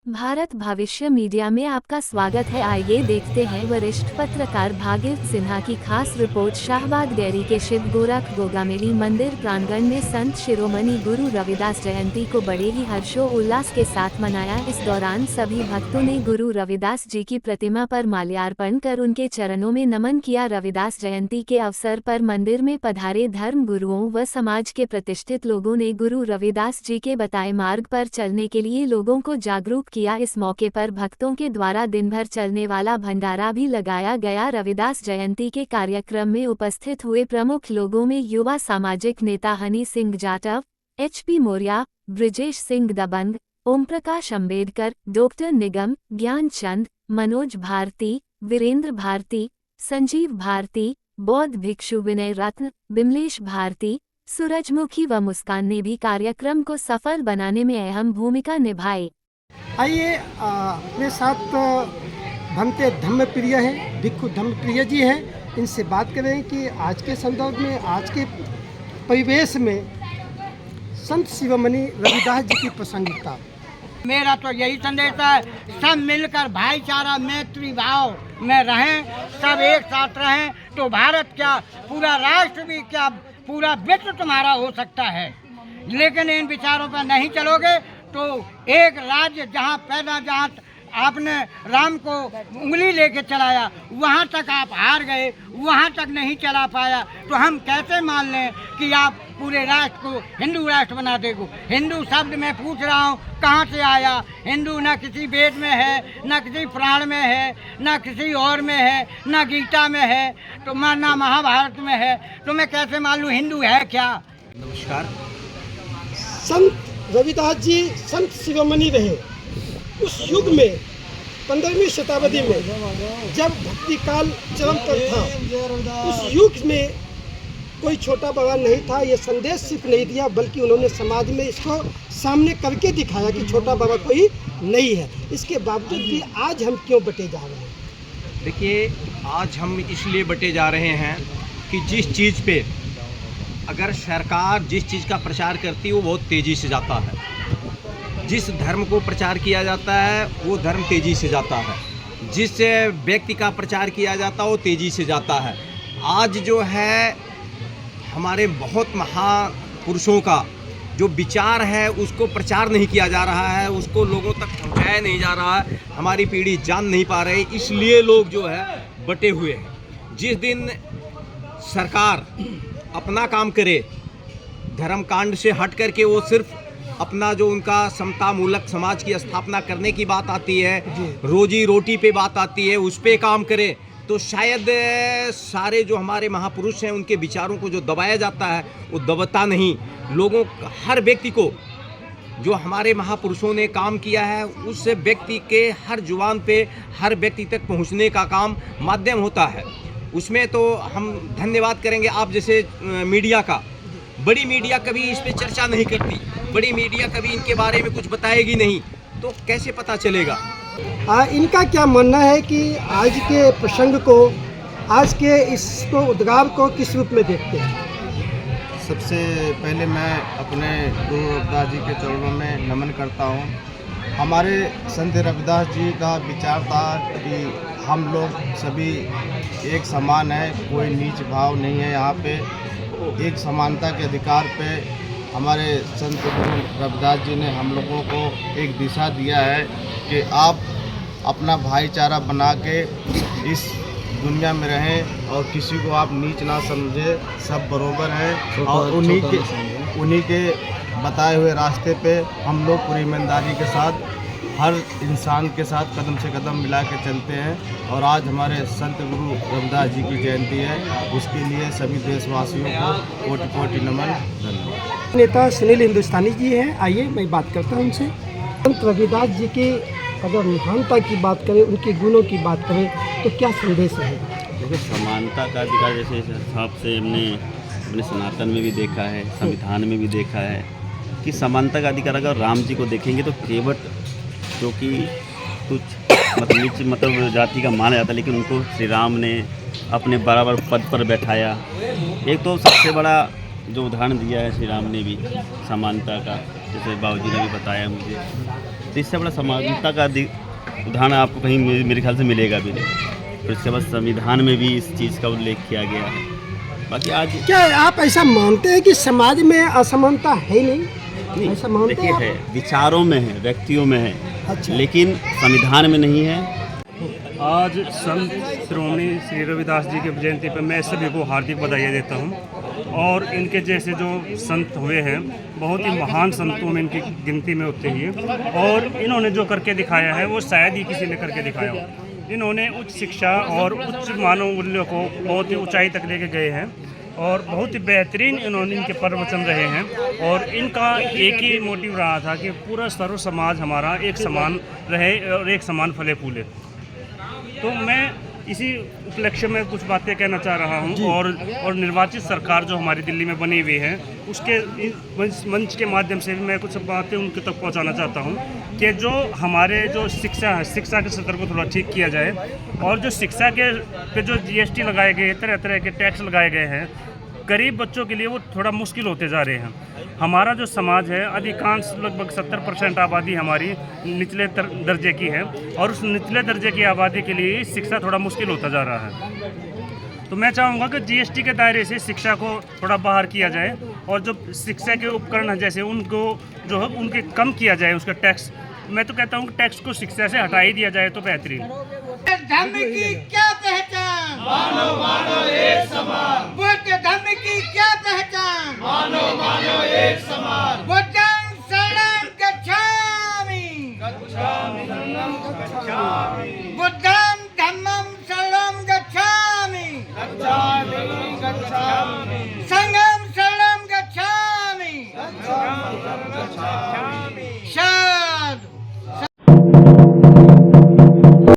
भारत भविष्य मीडिया में आपका स्वागत है। आइए देखते हैं वरिष्ठ पत्रकार भागीरथ सिन्हा की खास रिपोर्ट। शाहबाद डेयरी के शिव गोरख गोगामेली मंदिर प्रांगण में संत शिरोमणि गुरु रविदास जयंती को बड़े ही हर्षोल्लास के साथ मनाया। इस दौरान सभी भक्तों ने गुरु रविदास जी की प्रतिमा पर माल्यार्पण कर उनके चरणों में नमन किया। रविदास जयंती के अवसर पर मंदिर में पधारे धर्म गुरुओं व समाज के प्रतिष्ठित लोगों ने गुरु रविदास जी के बताए मार्ग पर चलने के लिए लोगों को जागरूक किया। इस मौके पर भक्तों के द्वारा दिन भर चलने वाला भंडारा भी लगाया गया। रविदास जयंती के कार्यक्रम में उपस्थित हुए प्रमुख लोगों में युवा सामाजिक नेता हनी सिंह जाटव, HP मौर्य, ब्रिजेश सिंह दबंग, ओम प्रकाश अम्बेडकर, डॉक्टर निगम, ज्ञानचंद, मनोज भारती, वीरेंद्र भारती, संजीव भारती, बौद्ध भिक्षु विनय रत्न, बिमलेश भारती, सूरजमुखी व मुस्कान ने भी कार्यक्रम को सफल बनाने में अहम भूमिका निभाई। आइए अपने साथ भंते धम्मप्रिय हैं, भिक्षु धम्मप्रिय जी हैं। इनसे बात करें कि आज के संदर्भ में, आज के परिवेश में संत शिरोमणि रविदास जी की प्रासंगिकता। मेरा तो यही संदेश है, सब मिलकर भाईचारा मैत्री भाव में रहें, सब एक साथ रहें तो भारत क्या, पूरा राष्ट्र भी क्या, पूरा विश्व तुम्हारा हो सकता है। लेकिन इन विचारों पर नहीं चलोगे तो एक राज्य जहाँ आपने राम को उंगली लेके चलाया वहाँ तक आप हार गए, वहाँ तक नहीं चला पाया, तो हम कैसे मान लें कि आप पूरे राष्ट्र को हिंदू राष्ट्र बना देगो। हिंदू शब्द मैं पूछ रहा हूँ कहाँ से आया? हिंदू न किसी वेद में है, न किसी पुराण में है, न किसी और में है, न गीता में है, तो न महाभारत में है, तो मैं कैसे मान लूँ हिंदू है क्या? नमस्कार। संत रविदास जी संत शिरोमणि रहे उस युग में, 15वीं शताब्दी में, जब भक्ति काल चरम पर था। उस युग में कोई छोटा बड़ा नहीं था। ये संदेश सिर्फ नहीं दिया बल्कि उन्होंने समाज में इसको सामने करके दिखाया कि छोटा बड़ा कोई नहीं है। इसके बावजूद भी आज हम क्यों बटे जा रहे हैं? देखिए, आज हम इसलिए बटे जा रहे हैं कि जिस चीज़ पे अगर सरकार जिस चीज़ का प्रचार करती है वो बहुत तेज़ी से जाता है। जिस धर्म को प्रचार किया जाता है वो धर्म तेज़ी से जाता है। जिस व्यक्ति का प्रचार किया जाता है वो तेज़ी से जाता है। आज जो है हमारे बहुत महापुरुषों का जो विचार है उसको प्रचार नहीं किया जा रहा है, उसको लोगों तक पहुंचाया नहीं जा रहा है। हमारी पीढ़ी जान नहीं पा रही, इसलिए लोग जो है बटे हुए हैं। जिस दिन सरकार अपना काम करे, धर्म कांड से हट करके वो सिर्फ अपना जो उनका समता मूलक समाज की स्थापना करने की बात आती है, रोजी रोटी पे बात आती है, उस पे काम करे, तो शायद सारे जो हमारे महापुरुष हैं उनके विचारों को जो दबाया जाता है वो दबता नहीं। लोगों, हर व्यक्ति को जो हमारे महापुरुषों ने काम किया है उस व्यक्ति के हर जुबान पे हर व्यक्ति तक पहुंचने का काम माध्यम होता है। उसमें तो हम धन्यवाद करेंगे आप जैसे मीडिया का। बड़ी मीडिया कभी इस पे चर्चा नहीं करती, बड़ी मीडिया कभी इनके बारे में कुछ बताएगी नहीं, तो कैसे पता चलेगा? इनका क्या मानना है कि आज के प्रसंग को, आज के इसको उद्गार को किस रूप में देखते हैं? सबसे पहले मैं अपने गुरु रविदास जी के चरणों में नमन करता हूँ। हमारे संत रविदास जी का विचार था कि हम लोग सभी एक समान है, कोई नीच भाव नहीं है। यहाँ पे एक समानता के अधिकार पे हमारे संत गुरु रविदास जी ने हम लोगों को एक दिशा दिया है कि आप अपना भाईचारा बना के इस दुनिया में रहें और किसी को आप नीच ना समझे, सब बरोबर हैं। और उन्हीं के बताए हुए रास्ते पे हम लोग पूरी ईमानदारी के साथ हर इंसान के साथ कदम से कदम मिला के चलते हैं। और आज हमारे संत गुरु रविदास जी की जयंती है, उसके लिए सभी देशवासियों को कोटि कोटि नमन, धन्यवाद। नेता सुनील हिंदुस्तानी जी हैं, आइए मैं बात करता हूं उनसे। संत रविदास जी की अगर महानता की बात करें, उनके गुणों की बात करें, तो क्या संदेश है? देखिए, समानता का अधिकार जैसे हिसाब से हमने अपने सनातन में भी देखा है, संविधान में भी देखा है कि समानता का अधिकार अगर राम जी को देखेंगे तो केवट जो कि कुछ नीच जाति का माना जाता है, लेकिन उनको श्री राम ने अपने बराबर पद पर बैठाया। एक तो सबसे बड़ा जो उदाहरण दिया है श्री राम ने भी समानता का, जैसे बाबूजी ने भी बताया मुझे, तो इससे बड़ा समानता का उदाहरण आपको कहीं मेरे ख्याल से मिलेगा भी नहीं। तो इसके बाद संविधान में भी इस चीज़ का उल्लेख किया गया है। बाकी आज क्या आप ऐसा मानते हैं कि समाज में असमानता है नहीं? ऐसा मानते देखिए हैं है, विचारों में है, व्यक्तियों में है, अच्छा। लेकिन संविधान में नहीं है। आज संत शिरोमणि श्री रविदास जी की जयंती पर मैं सभी को हार्दिक बधाई देता हूं। और इनके जैसे जो संत हुए हैं, बहुत ही महान संतों में इनकी गिनती में होते ही है। और इन्होंने जो करके दिखाया है वो शायद ही किसी ने करके दिखाया हो। इन्होंने उच्च शिक्षा और उच्च मानव मूल्यों को बहुत ही ऊंचाई तक लेके गए हैं और बहुत ही बेहतरीन इन्होंने इनके प्रवचन रहे हैं। और इनका एक ही मोटिव रहा था कि पूरा सर्व समाज हमारा एक समान रहे और एक समान फले फूले। तो मैं इसी उपलक्ष्य में कुछ बातें कहना चाह रहा हूं। और निर्वाचित सरकार जो हमारी दिल्ली में बनी हुई है, उसके मंच के माध्यम से भी मैं कुछ बातें उनके तक पहुंचाना चाहता हूं कि जो हमारे जो शिक्षा है, शिक्षा के स्तर को थोड़ा ठीक किया जाए। और जो शिक्षा के पे जो GST लगाए गए, तरह तरह के टैक्स लगाए गए हैं, गरीब बच्चों के लिए वो थोड़ा मुश्किल होते जा रहे हैं। हमारा जो समाज है, अधिकांश लगभग 70% आबादी हमारी निचले दर्जे की है और उस निचले दर्जे की आबादी के लिए शिक्षा थोड़ा मुश्किल होता जा रहा है। तो मैं चाहूँगा कि GST के दायरे से शिक्षा को थोड़ा बाहर किया जाए और जो शिक्षा के उपकरण हैं जैसे उनको जो है उनके कम किया जाए, उसका टैक्स। मैं तो कहता हूँ कि टैक्स को शिक्षा से हटा ही दिया जाए तो बेहतरीन। धर्म की क्या पहचान? मानो मानो एक समान। बुद्ध धर्म की क्या पहचान? मानो मानो एक समान। बुद्धं शरणं गच्छामि। बुद्धं धम्मं शरणं गच्छामि। संघं शरणं गच्छामि।